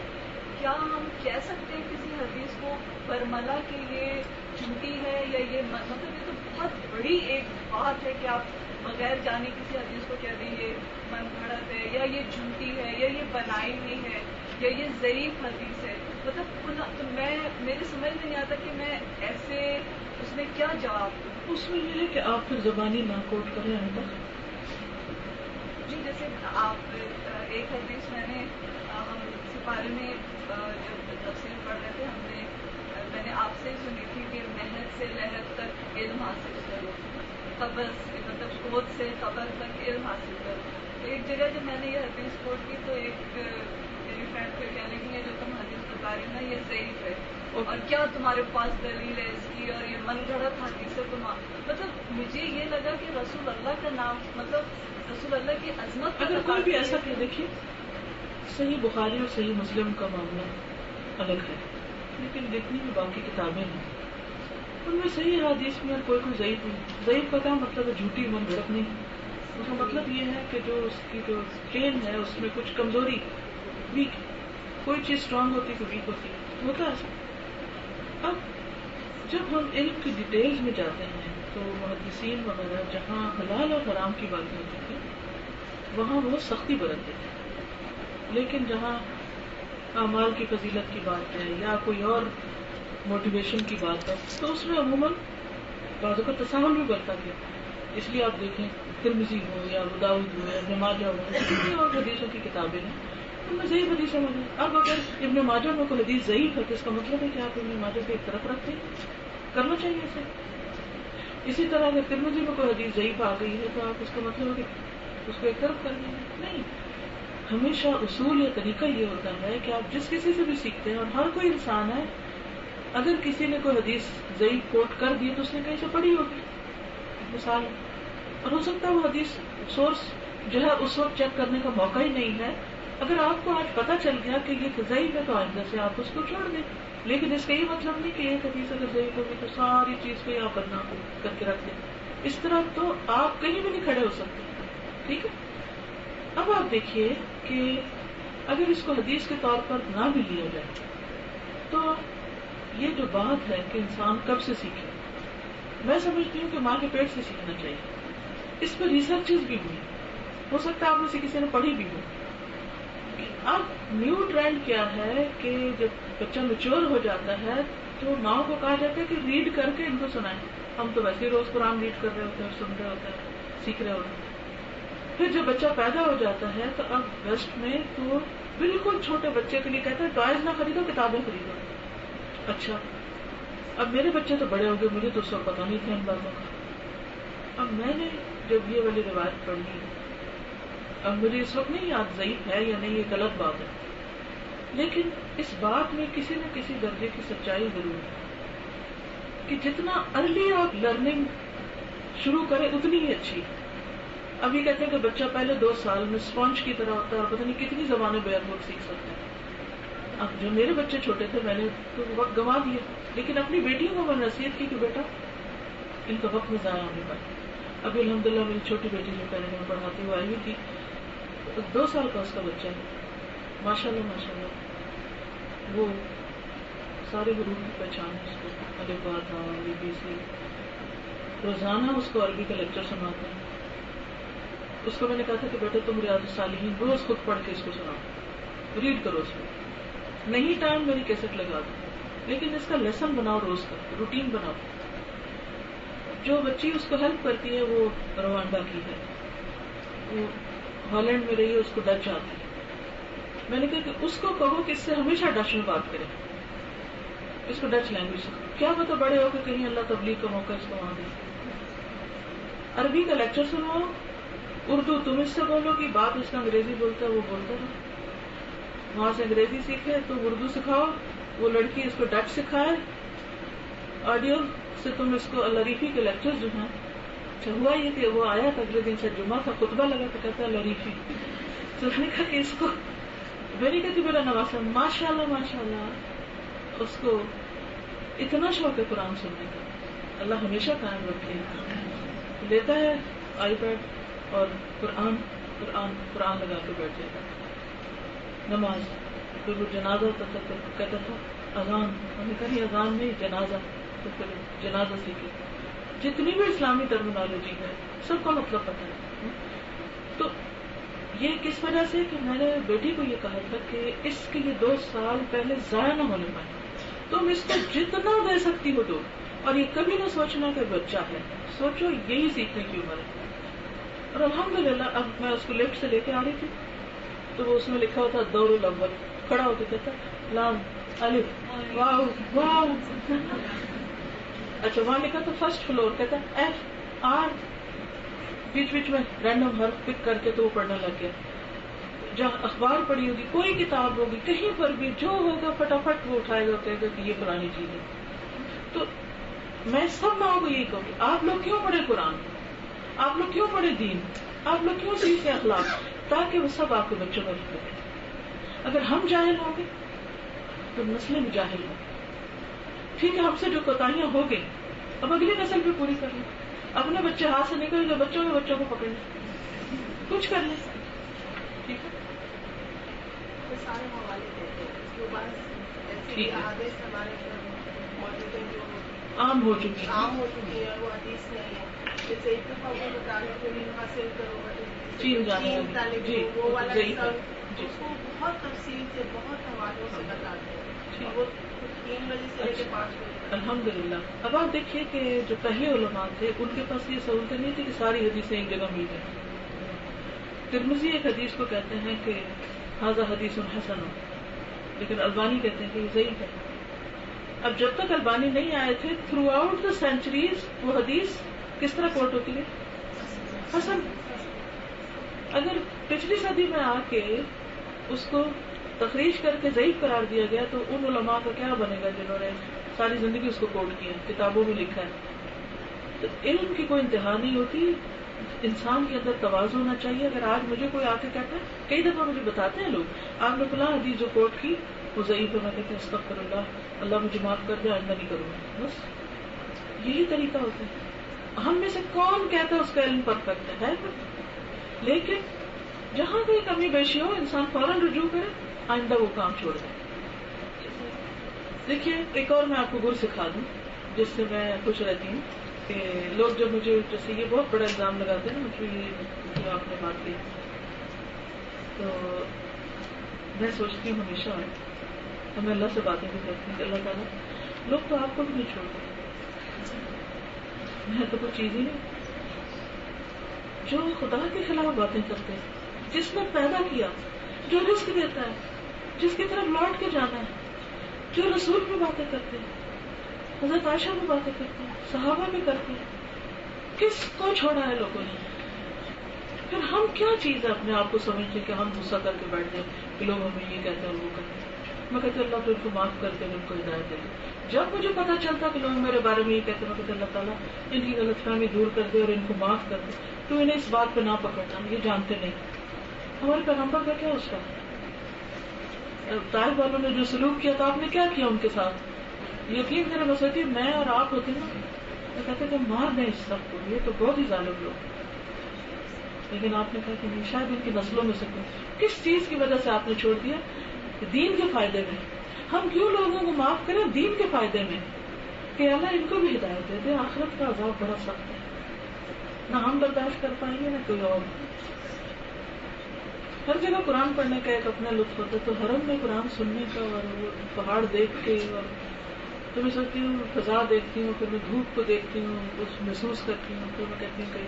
کیا ہم کہہ سکتے ہیں کسی حدیث کو برملا کہ یہ جھوٹی ہے, یا یہ مطلب یہ تو بہت بڑی ایک بات ہے کہ آپ بغیر جانے کسی حدیث کو کہہ دیں یہ من گھڑت ہے, یا یہ جھوٹی ہے, یا یہ بنائی ہوئی ہے, یا یہ ضعیف حدیث ہے. مطلب تو میرے سمجھ میں نہیں آتا کہ میں ایسے اس میں کیا جواب دوں. اس میں یہ ہے کہ آپ پھر زبانی نہ کوٹ کریں آئے تک. جی جیسے آپ ایک حدیث میں نے ہم سپارے میں جب تفسیر پڑھ رہے تھے میں نے آپ سے سنی تھی کہ محنت سے لہر تک علم حاصل کرو, قبر مطلب کوت سے قبر تک علم حاصل کرو. تو ایک جگہ جب میں نے یہ حدیث کوٹ کی تو ایک میری فرینڈ کو کہنے کی ہے جو تم حدیث بتا رہی نا یہ ضعیف ہے, اور کیا تمہارے پاس دلیل ہے اس کی, اور یہ من گھڑت حدیث ہے مطلب مجھے یہ لگا کہ رسول اللہ کا نام مطلب رسول اللہ کی عظمت. اگر کوئی بھی ایسا کہ دیکھیے صحیح بخاری اور صحیح مسلم کا معاملہ الگ ہے, لیکن جتنی بھی باقی کتابیں ہیں ان میں صحیح حدیث میں کوئی ضعیف نہیں. ضعیف کا کیا مطلب ہے؟ جھوٹی من گھڑت نہیں. اس کا مطلب یہ ہے کہ جو اس کی جو چین ہے اس میں کچھ کمزوری, ویک, کوئی چیز اسٹرانگ ہوتی ہے ویک ہوتی ہے, ہوتا ہے. اب جب ہم علم کی ڈیٹیلز میں جاتے ہیں تو محدثین وغیرہ جہاں حلال اور حرام کی باتیں ہوتی تھی وہاں بہت سختی برتتے تھے, لیکن جہاں اعمال کی فضیلت کی بات ہے یا کوئی اور موٹیویشن کی بات ہے تو اس میں عموماً بعضوں کا تساہل بھی برتا گیا. اس لیے آپ دیکھیں ترمذی ہو یا ابو داؤد ہو یا ابن ماجہ ہو, کتنی اور حدیثوں کی کتابیں ہیں ان میں ضعیف حدیثیں موجود. اب اگر ابن ماجہ میں کوئی حدیث ضعیف ہے تو اس کا مطلب ہے کہ آپ ابن ماجہ کو ایک طرف رکھتے کرنا چاہیے اسے. اسی طرح اگر ترمذی میں کوئی حدیث ضعیف آ گئی ہے تو آپ اس کا مطلب ہے کہ اس کو ایک طرف کر دیں. نہیں, ہمیشہ اصول یا طریقہ یہ ہوتا ہے کہ آپ جس کسی سے بھی سیکھتے ہیں, اور ہر کوئی انسان ہے, اگر کسی نے کوئی حدیث ضعیف کوٹ کر دی تو اس نے کہیں سے پڑھی ہوگی مثال, اور ہو سکتا ہے وہ حدیث سورس جو ہے اس وقت چیک کرنے کا موقع ہی نہیں ہے. اگر آپ کو آج پتہ چل گیا کہ یہ ضعیف ہے تو آئندہ سے آپ اس کو چھوڑ دیں, لیکن اس کا یہ مطلب نہیں کہ ایک حدیث اگر ضعیف ہوگی تو ساری چیز کو آپ بدنام کر کے رکھ دیں. اس طرح تو آپ کہیں بھی نہیں کھڑے ہو سکتے. ٹھیک ہے. اب آپ دیکھیے کہ اگر اس کو حدیث کے طور پر نہ بھی لیا جائے تو یہ جو بات ہے کہ انسان کب سے سیکھے، میں سمجھتی ہوں کہ ماں کے پیٹ سے سیکھنا چاہیے. اس پر ریسرچز بھی ہوئی، ہو سکتا ہے آپ میں سے کسی نے پڑھی بھی ہو. اب نیو ٹرینڈ کیا ہے کہ جب بچہ میچور ہو جاتا ہے تو ماں کو کہا جاتا ہے کہ ریڈ کر کے ان کو سنائیں. ہم تو ویسے ہی روز قرآن ریڈ کر رہے ہوتے ہیں، سن رہے ہوتے ہیں، سیکھ رہے ہوتے ہیں. پھر جب بچہ پیدا ہو جاتا ہے تو اب ویسٹ میں تو بالکل چھوٹے بچے کے لیے کہتے ہیں ٹوائز نہ خریدو، کتابیں خریدو. اچھا اب میرے بچے تو بڑے ہو گئے، مجھے تو اس وقت پتا نہیں تھا ان باتوں کا. اب میں نے جب یہ والی روایت پڑھی، اب مجھے اس وقت نہیں یاد ضعیف ہے یا نہیں، یہ غلط بات ہے، لیکن اس بات میں کسی نہ کسی درجے کی سچائی ضرور ہے کہ جتنا ارلی آپ لرننگ شروع کریں اتنی ہی اچھی. ابھی کہتے ہیں کہ بچہ پہلے 2 سال میں اسپونج کی طرح ہوتا ہے اور پتہ نہیں کتنی زبانیں بیک وقت سیکھ سکتا ہے. اب جو میرے بچے چھوٹے تھے میں نے تو وقت گنوا دیا، لیکن اپنی بیٹیوں کو میں نصیحت کی کہ بیٹا ان کا وقت میں ضائع ہونے پائے. ابھی الحمدللہ میری چھوٹی بیٹی جو پہلے میں پڑھاتی ہوئی آئی ہوئی تھی، 2 سال کا اس کا بچہ ہے، ماشاءاللہ ماشاءاللہ وہ سارے حروف کی پہچان ہے. اس کو الف با تا ABC، روزانہ اس کو عربی کا لیکچر سناتے ہیں. اس کو میں نے کہا تھا کہ بیٹا تم ریاض الصالحین روز خود پڑھ کے اس کو سناؤ، ریڈ کرو اس میں، نہیں ٹائم میری کیسٹ لگا دو، لیکن اس کا لیسن بناؤ، روز کا روٹین بناؤ. جو بچی اس کو ہیلپ کرتی ہے وہ روانڈا کی ہے، وہ ہالینڈ میں رہی ہے، اس کو ڈچ آتی ہے. میں نے کہا کہ اس کو کہو کہ اس سے ہمیشہ ڈچ میں بات کرے، اس کو ڈچ لینگویج سکھاؤ. کیا پتہ بڑے ہو کہ کہیں اللہ تبلیغ کا موقع اس کو وہاں دے. عربی کا لیکچر سنواؤ، اردو تم اس سے بولو کہ بات اس کا انگریزی بولتا ہے وہ بولتا ہے، وہاں سے انگریزی سیکھے تو اردو سکھاؤ، وہ لڑکی اس کو ڈچ سکھائے. آڈیو سے تم اس کو لریفی کے لیکچر جو ہیں. اچھا ہوا یہ کہ وہ آیا تھا اگلے دن سے جمعہ تھا، خطبہ لگا تو کہتا ہے لریفی. تو میں نے کہا کہ اس کو میری کہتی میرا نواسا ماشاء اللہ ماشاء اللہ، اس کو اتنا شوق ہے قرآن سننے کا. اللہ ہمیشہ قائم رکھے. لیتا ہے آئی پیڈ اور قرآن قرآن قرآن لگا کے بیٹھ جاتا. نماز پھر وہ جنازہ کہتا تھا اذان، ہم نے کہا اذان نہیں جنازہ، تو پھر جنازہ سیکھے. جتنی بھی اسلامی ٹرمینالوجی ہے سب کا مطلب پتہ ہے. تو یہ کس وجہ سے کہ میں نے بیٹی کو یہ کہا تھا کہ اس کے یہ 2 سال پہلے ضائع نہ ہونے پائے، تم اس کو جتنا دے سکتی ہو دو. اور یہ کبھی نہ سوچنا کہ بچہ ہے، سوچو یہی سیکھنے کی عمر ہے. اور الحمدللہ اب میں اس کو لفٹ سے لے کے آ رہی تھی تو وہ اس میں لکھا ہوتا دور الاول، کھڑا ہو کے کہتا لام الف واو واو. اچھا وہاں لکھا تو فرسٹ فلور، کہتا ایف آر، بیچ بیچ میں رینڈم حرف پک کر کے تو وہ پڑھنے لگ گیا. جہاں اخبار پڑھی ہوگی، کوئی کتاب ہوگی، کہیں پر بھی جو ہوگا فٹافٹ وہ اٹھائے گا، کہے گا کہ یہ پرانی چیز ہے. تو میں سب ماں کو یہی کہوں گی آپ لوگ کیوں پڑھے قرآن، آپ لوگ کیوں پڑھے دین، آپ لوگ کیوں سیکھیں اخلاق، تاکہ وہ سب آپ کے بچوں میں رکھے. اگر ہم جاہل ہوں گے تو نسلیں بھی جاہل ہوں. ٹھیک ہے ہم سے جو کوتاہیاں ہو گئی اب اگلی نسل بھی پوری کر لیں. اپنے بچے ہاتھ سے نکل گئے، بچوں کے بچوں کو پکڑ لیں، کچھ کر لیں. ٹھیک ہے سارے حوالے دیتے ہیں اس کے بعد ایسی عادت ہمارے موجود ہے جو عام ہو چکی ہے، وہ حدیث نہیں ہے. جیسے ایک دفعہ وہ بتا رہے علم حاصل کرو، چین جانے جی وہ والا اس کو بہت تفصیل سے بہت حوالوں سے بتاتے ہیں. وہ 3 بجے سے لے کے 5 بجے. الحمدللہ. اب آپ دیکھیے کہ جو پہلے علماء تھے ان کے پاس یہ سہولتیں نہیں تھی کہ ساری حدیثیں ایک جگہ مل جائیں. ترمذی ایک حدیث کو کہتے ہیں کہ ھذا حدیث حسن، لیکن البانی کہتے ہیں کہ یہ ضعیف ہے. اب جب تک البانی نہیں آئے تھے تھرو آؤٹ دا سینچریز وہ حدیث کس طرح کوٹ ہوتی ہے؟ حسن. اگر پچھلی صدی میں آ کے اس کو تخریج کر کے ضعیف قرار دیا گیا تو ان علماء کا کیا بنے گا جنہوں نے ساری زندگی اس کو کوٹ کیا، کتابوں میں لکھا ہے. تو علم کی کوئی انتہا نہیں ہوتی، انسان کے اندر تواضع ہونا چاہیے. اگر آج مجھے کوئی آ کے کہتا ہے، کئی دفعہ مجھے بتاتے ہیں لوگ آپ نے فلاں حدیث جو کوٹ کی وہ ضعیف ہے، میں کہتے ہیں استغفر اللہ، اللہ مجھے معاف کر دے، آئندہ نہیں کروں گا. بس یہی طریقہ ہوتا ہے. ہم میں سے کون کہتا ہے اس کا علم پرفیکٹ ہے؟ لیکن جہاں کوئی کمی بیشی ہو انسان فوراً رجوع کرے، آئندہ وہ کام چھوڑ دے. دیکھیے ایک اور میں آپ کو گر سکھا دوں جس سے میں خوش رہتی ہوں کہ لوگ جب مجھے جیسے یہ بہت بڑا الزام لگاتے ہیں نا مجھے یہ آپ نے بات کی، تو میں سوچتی ہوں ہمیشہ میں اللہ سے باتیں بھی کرتی ہوں کہ اللہ تعالیٰ لوگ تو آپ کو بھی نہیں چھوڑتے، میں تو کوئی چیز ہی نہیں. جو خدا کے خلاف باتیں کرتے ہیں، جس نے پیدا کیا، جو رزق دیتا ہے، جس کی طرف لوٹ کے جانا ہے، جو رسول میں باتیں کرتے ہیں، حضرت عائشہ میں باتیں کرتے ہیں، صحابہ میں کرتے ہیں، کس کو چھوڑا ہے لوگوں نے؟ پھر ہم کیا چیز ہے اپنے آپ کو سمجھتے کہ ہم غصہ کر کے بیٹھ جائیں کہ لوگ ہمیں یہ کہتے ہیں وہ کہتے ہیں. میں کہتے اللہ تو ان کو معاف کر کے ان کو ہدایت دے دے. جب مجھے پتا چلتا کہ لوگ میرے بارے میں یہ کہتے ہیں، میں کہتے اللہ تعالیٰ ان کی غلط فہمی دور کر دے اور ان کو معاف کر دے، تو انہیں اس بات پہ نہ پکڑنا، یہ جانتے نہیں. ہمارے پیغمبر کا کیا اس کا طائف والوں نے جو سلوک کیا تھا، آپ نے کیا کیا ان کے ساتھ؟ یقین کریں بس ہوتی میں اور آپ ہوتے نا تو کہتے کہ مار دیں اس سب کو، یہ تو بہت ہی ظالم لوگ. لیکن آپ نے کہا کہ نہیں، شاید ان کی نسلوں میں سے کس چیز کی وجہ سے آپ نے چھوڑ دیا؟ دین کے فائدے میں. ہم کیوں لوگوں کو معاف کریں دین کے فائدے میں کہ اللہ ان کو بھی ہدایت دے دے. آخرت کا عذاب بڑا سخت ہے، نہ ہم برداشت کر پائیں گے نہ کوئی اور. ہر جگہ قرآن پڑھنے کا ایک اپنا لطف ہوتا ہے، تو حرم میں قرآن سننے کا اور وہ پہاڑ دیکھ کے، اور تو میں سوچتی ہوں فضا دیکھتی ہوں، پھر میں دھوپ کو دیکھتی ہوں، کچھ محسوس کرتی ہوں، پھر میں کہتی ہوں کہ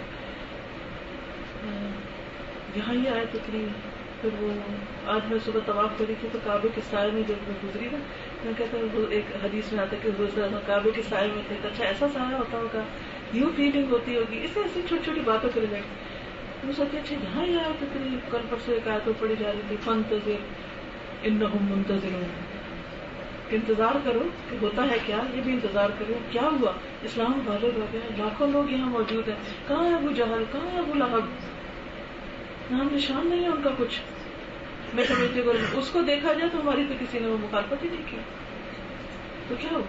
یہاں یہ آئے اتنی. پھر وہ آج میں صبح طواف کری تھی تو کعبے کے سائے میں جب میں گزری نا، میں کہتا ہوں ایک حدیث میں آتا ہے کہ کعبے کے سائے میں تھے. اچھا ایسا سایہ ہوتا ہوگا، یوں فیلنگ ہوتی ہوگی. اس سے ایسی چھوٹی چھوٹی باتوں کے لیے میں سوچتی اچھا یہاں یہ آئے اتنی. کل پرسوں ایک آیت پڑھی جا رہی تھی فانتظر انہم منتظرون، انتظار کرو کہ ہوتا ہے کیا. یہ بھی انتظار کرو کیا ہوا. اسلام غالب ہو گیا، لاکھوں لوگ یہاں موجود ہیں. کہاں ہے ابو جہل، کہاں ہے ابو لہب؟ نام نشان نہیں ہے ان کا کچھ. میں سمجھتی ہوں اگر اس کو دیکھا جائے تو ہماری تو کسی نے وہ مخالفت ہی نہیں کی، تو کیا ہو.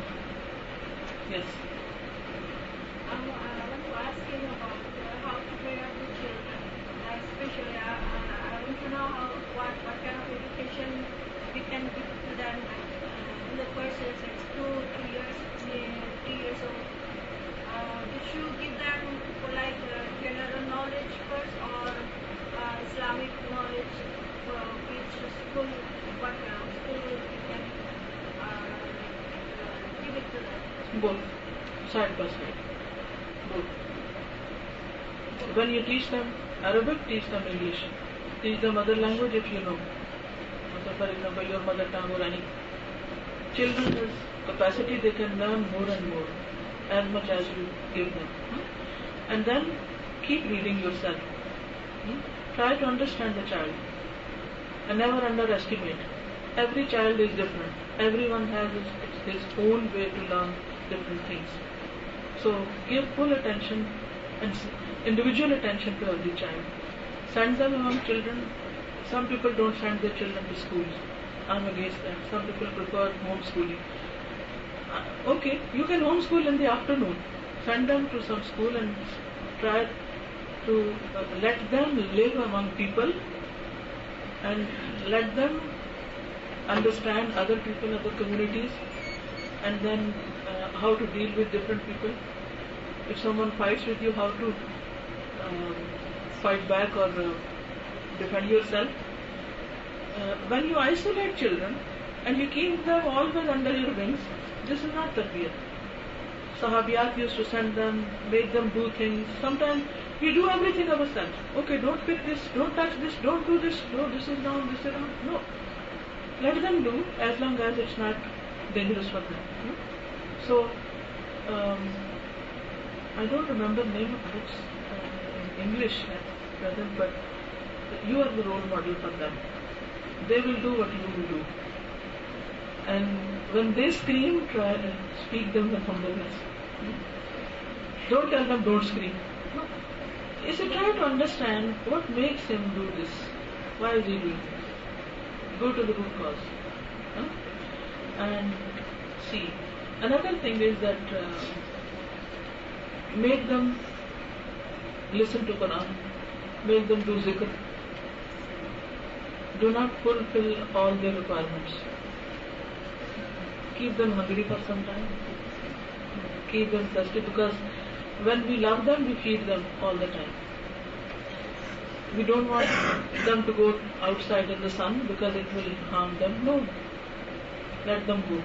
یس especially I want to know what kind of education we can give to them in the courses. It's 2-3 years, 3 years old. We should give them like general knowledge first or Islamic knowledge. Which school, what school we can give it to them? both, side by side, both. When you teach them Arabic, teach them English. Teach them other language if you know. So for example, your mother tongue or any. Children has capacity, they can learn more and more as much as you give them. And then keep reading yourself. Try to understand the child and never underestimate. Every child is different. Everyone has his own way to learn different things. So give full attention and individual attention to every child. Send them among children. Some people don't send their children to schools. I'm against that. Some people prefer homeschooling. Okay, you can homeschool in the afternoon. Send them to some school and try to let them live among people and let them understand other people, other communities, and then how to deal with different people. If someone fights with you, how to fight back or defend yourself. When you isolate children and you keep them always under your wings, this is not tarbiyat. Sahabiyat used to send them, make them do things. Sometimes we do everything ourselves. Okay, don't pick this, don't touch this, don't do this, no, this is wrong, this is wrong. No. Let them do as long as it's not dangerous for them. So, I don't remember the name of books in English at present, but you are the role model for them. They will do what you will do. And when they scream, try and speak them with humbleness. Don't tell them don't scream. No. You should try to understand what makes him do this. Why is he doing this? Go to the root cause. And see. Another thing is that make them listen to Quran, make them do zikr. Do not fulfill all their requirements. Keep them hungry for some time. Keep them thirsty, because when we love them, we feed them all the time. We don't want them to go outside in the sun because it will harm them. No, let them go.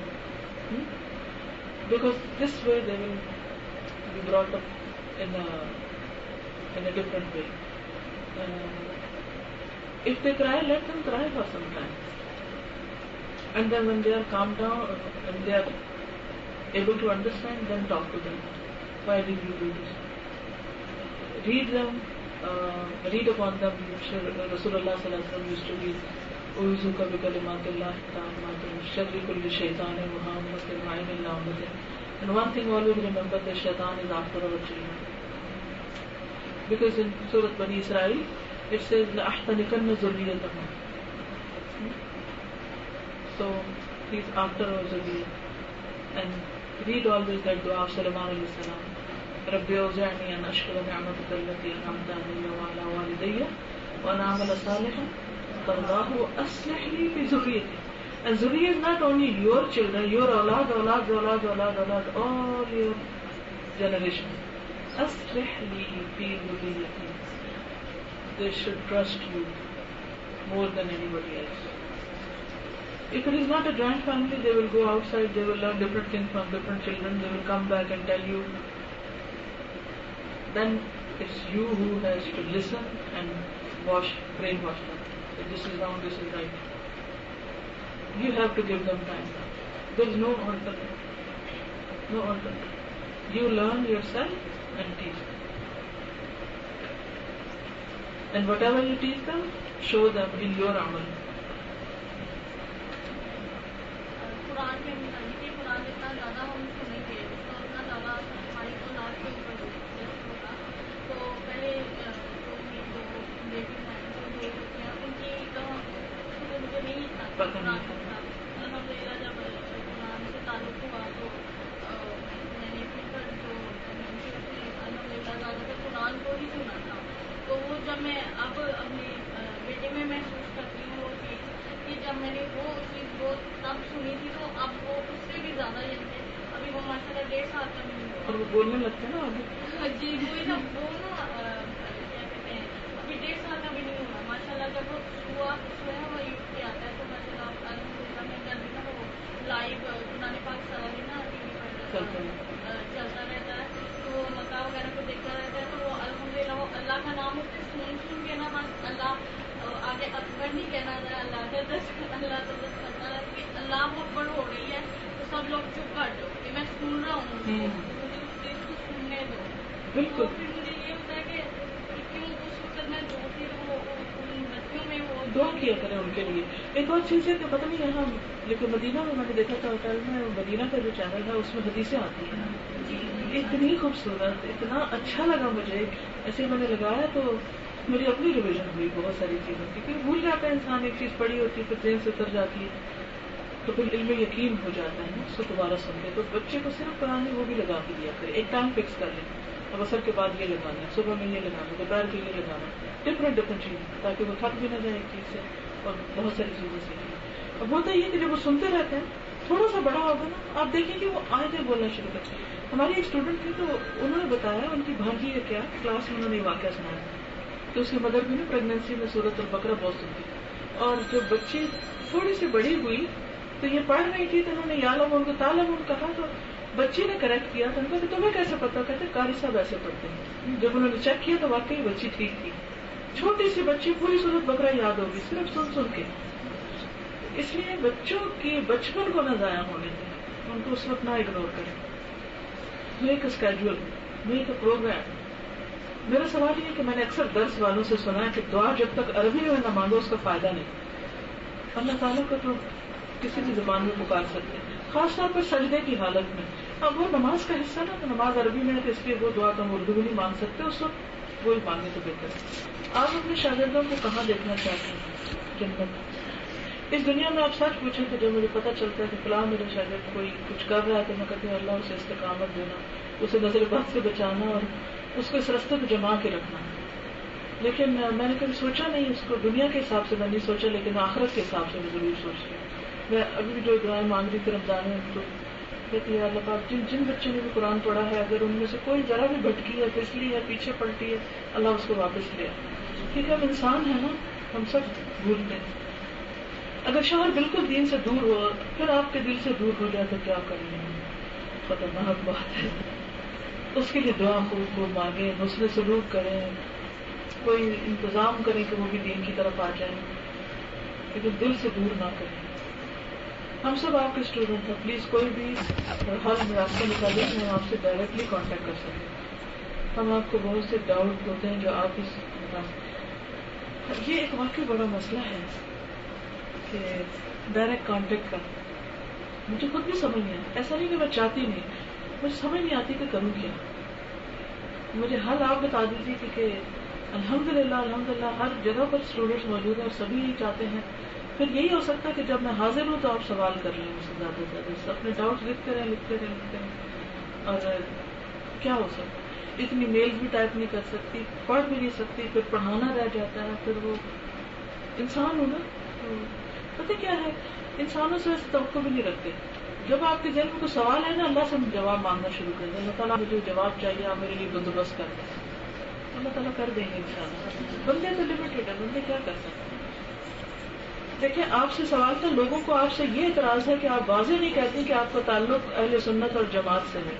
Because this way they will be brought up in a different way. If they cry, let them cry for some time. And then when they are calmed down and they are able to understand, then talk to them. Why did you do this? Read them, read upon them. Rasulullah sallallahu alaihi wasallam used to read, "U'izuka bi kalimatillahi tammati min sharri kulli shaytanin wa hammatin wa 'ainin la'amatin." And one thing always remember, that shaitan is after our children. Because in Surah Bani Israel, it says, لَأَحْتَنِكَنَّ ذُرِّيَّتَهُمْ. So, he's after our zuriyat. And read always that dua of Sulaiman alayhi salam. رَبِّ أَوْزِعْنِي أَنْ أَشْكُرَ نِعْمَتَكَ الَّتِي أَنْعَمْتَ عَلَيَّ وَعَلَى وَالِدَيَّ وَأَنْ أَعْمَلَ صَالِحًا تَرْضَاهُ وَأَصْلِحْ لِي فِي ذُرِّيَّتِي. And zuriyat is not only your children, your awlad, all your generations. أَصْلِحْ لِي فِي ذُرِّيَّتِي. They should trust you more than anybody else. If it is not a joint family, they will go outside, they will learn different things from different children, they will come back and tell you. Then it's you who has to listen and brainwash them. That this is wrong, this is right. You have to give them time. There is no alternative. No alternative. You learn yourself and teach them. And whatever you teach them, show them in your amal. قرآن میں کہ قرآن جتنا زیادہ ہم سنیں گے تو اتنا زیادہ ہماری اولاد کے اوپر ہوگا. تو پہلے جو میری دو بیٹی ہیں جو دو بچیاں ان کی مجھے نہیں تھا قرآن کا. الحمد للہ جب قرآن سے تعلق ہوا تو میں نے پھر جو الحمد للہ زیادہ تر قرآن کو ہی سنا تھا. تو وہ جب میں اب اپنے بیٹے میں محسوس کرتی ہوں وہ چیز کہ جب میں نے وہ چیز وہ تب سنی تھی تو اب وہ اس سے بھی زیادہ جیسے ابھی وہ ماشاء اللہ 1.5 سال کا نہیں ہوا. اور وہ بولنے لگتے ہیں نا ابھی. جی وہی نا وہ نا کیا کہتے ہیں ابھی 1.5 سال کا بھی نہیں ہوا ماشاء اللہ. جب وہ صبح وہ یوز کیا آتا ہے تو ماشاء اللہ الحمد للہ میں گھر میں نا وہ لائیو قرآن پاک سارا دن نا ٹی وی پر چلتا رہتا ہے تو وہ مکہ وغیرہ کو دیکھتا رہتا ہے. تو وہ الحمد للہ وہ اللہ کا نام اس سے سن کے نا بس اللہ آگے اکبر نہیں کہنا تھا, اللہ کا اللہ تو بس کرتا رہتا کہ اللہ اکبر ہو رہی ہے تو سب لوگ چپ کر دو کہ میں سن رہا ہوں مجھے اس چیز کو سننے دو. بالکل. پھر مجھے یہ ہوتا ہے کہ کیوں اس وقت میں جو پھر وہ ان بچوں میں وہ دعا کیا کریں ان کے لیے. ایک اور چیز ہے کہ پتہ نہیں یہاں لیکن مدینہ میں نے دیکھا تھا ہوٹل میں, مدینہ کا جو چینل ہے اس میں حدیثیں آتی ہیں اتنی خوبصورت, اتنا اچھا لگا مجھے. ایسے میں نے لگایا تو میری اپنی ریویژن ہوئی بہت ساری چیزوں کی, پھر بھول جاتا ہے انسان, ایک چیز پڑھی ہوتی ہے پھر ذہن سے اتر جاتی ہے تو پھر علم یقین ہو جاتا ہے اس کو دوبارہ سنتے. تو بچے کو صرف قرآن وہ بھی لگا کے دیا کرے, ایک ٹائم فکس کر لیں, اب عصر کے بعد یہ لگانا ہے, صبح میں یہ لگانا ہے, دوپہر کے یہ لگانا ہے, ڈفرینٹ چیزیں, تاکہ وہ تھک بھی نہ جائے ایک چیز سے اور بہت ساری چیزیں سیکھیں. اب ہوتا یہ کہ جب وہ سنتے رہتے ہیں تھوڑا سا بڑا ہوگا نا آپ دیکھیں کہ وہ آیتیں بولنا شروع کرتے ہیں. ہماری ایک اسٹوڈنٹ تھی تو انہوں نے بتایا ان کی بھانجی ہے کیا کلاس میں انہوں نے واقعہ سنایا تو اس کی مدر بھی نا پریگنینسی میں سورۃ البقرہ بہت سنتی, اور جب بچی تھوڑی سی بڑی ہوئی تو یہ پڑھ رہی تھی تو انہوں نے یعلمون کو تعلمون کہا تو بچی نے کریکٹ کیا تو ان کو تمہیں کیسے پتا, کہتے قاری صاحب ایسے پڑھتے ہیں. جب انہوں نے چیک کیا تو واقعی بچی ٹھیک تھی, چھوٹی سی بچی پوری سورۃ بقرہ یاد ہوگی صرف سن کے. اس لیے بچوں کی بچپن کو نہ ضائع ہونے دیں, ان کو اس وقت نہ اگنور کریں. Make a schedule, make a programme. میرا سوال یہ ہے کہ میں نے اکثر درس والوں سے سنا ہے کہ دعا جب تک عربی میں نہ مانگو اس کا فائدہ نہیں. اللہ تعالیٰ کو تو کسی بھی زبان میں پکار سکتے ہیں, خاص طور پر سجدے کی حالت میں. اب وہ نماز کا حصہ نا, تو نماز عربی میں ہے تو اس لیے وہ دعا کا ہم اردو میں نہیں مانگ سکتے, اس وقت وہی مانگے تو بہتر ہے. آپ اپنے شاگردوں کو کہاں دیکھنا چاہتے ہیں جنت؟ اس دنیا میں آپ سچ پوچھیں تو جب مجھے پتہ چلتا ہے کہ فلاں میرا شاگرد کوئی کچھ کر رہا ہے تو میں کہتی ہوں اللہ اسے استقامت دینا, اسے نظر بد سے بچانا اور اس کو اس راستے پہ جما کے رکھنا. لیکن میں نے کبھی سوچا نہیں اس کو دنیا کے حساب سے میں نہیں سوچا, لیکن آخرت کے حساب سے میں ضرور سوچتی ہوں. میں ابھی بھی جو دعائیں مانگ رہی تھی رمضان میں, تو کہتی ہے اللہ پاک جن بچوں نے بھی قرآن پڑھا ہے اگر ان میں سے کوئی ذرا بھی بھٹکی ہے, پھسلی ہے, پیچھے پلٹی ہے, اللہ اس کو واپس لے. کیونکہ ہم انسان ہیں نا, ہم سب بھولتے ہیں. اگر شوہر بالکل دین سے دور ہو پھر آپ کے دل سے دور ہو جائے تو کیا کریں, خطرناک بات ہے. اس کے لیے دعا خوب مانگیں, حسن سلوک کریں, کوئی انتظام کریں کہ وہ بھی دین کی طرف آ جائیں, لیکن دل سے دور نہ کریں. ہم سب آپ کے اسٹوڈنٹ ہیں, پلیز کوئی بھی حل راستہ نکالیں کہ ہم آپ سے ڈائریکٹلی کانٹیکٹ کر سکیں. ہم آپ کو بہت سے ڈاؤٹ ہوتے ہیں جو آپ اس بتا سکتے. یہ ایک واقعی بڑا مسئلہ ہے کہ ڈائریکٹ کانٹیکٹ کا مجھے خود بھی سمجھ نہیں آتا. ایسا نہیں کہ میں چاہتی نہیں, مجھے سمجھ نہیں آتی کہ کروں کیا. مجھے حل آپ بتا دیجیے, کیونکہ الحمدللہ ہر جگہ پر اسٹوڈنٹس موجود ہیں اور سبھی یہی چاہتے ہیں. پھر یہی ہو سکتا ہے کہ جب میں حاضر ہوں تو آپ سوال کر لیں مجھ سے زیادہ سے زیادہ, اپنے ڈاؤٹس لکھتے رہیں. اور کیا ہو سکتا ہے, اتنی میلز بھی ٹائپ نہیں کر سکتی, پڑھ بھی نہیں سکتی, پھر پڑھانا رہ جاتا ہے. پھر وہ انسان ہو نا, تو پتہ کیا ہے, انسانوں سے ویسے توقع بھی نہیں رکھتے. جب آپ کے ذہن میں کوئی سوال ہے نا, اللہ سے جواب مانگنا شروع کر دیں, اللہ تعالیٰ مجھے جواب چاہیے, آپ میرے لیے بندوبست کر دیں. اللہ تعالیٰ کر دیں گے انشاءاللہ. بندے تو لمیٹڈ ہے, بندے کیا کر سکتے ہیں. دیکھیں آپ سے سوال تھا, لوگوں کو آپ سے یہ اعتراض ہے کہ آپ واضح نہیں کہتے کہ آپ کا تعلق اہل سنت اور جماعت سے ہے.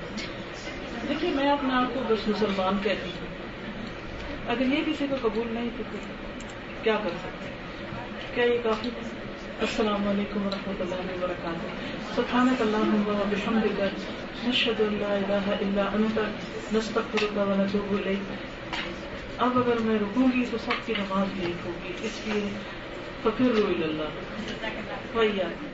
دیکھیے میں اپنے آپ کو بس مسلمان کہتی ہوں, اگر یہ کسی کو قبول نہیں تو پھر کیا کر سکتے ہیں, کیا یہ کافی ہے؟ السلام علیکم ورحمۃ اللہ وبرکاتہ. سبحانک اللہم وبحمدک نشہد ان لا الہ الا انت نستغفرک ونتوب الیک. اب اگر میں رکوں گی تو سب کی نماز لیٹ ہوگی, اس لیے فقیروا الی اللہ.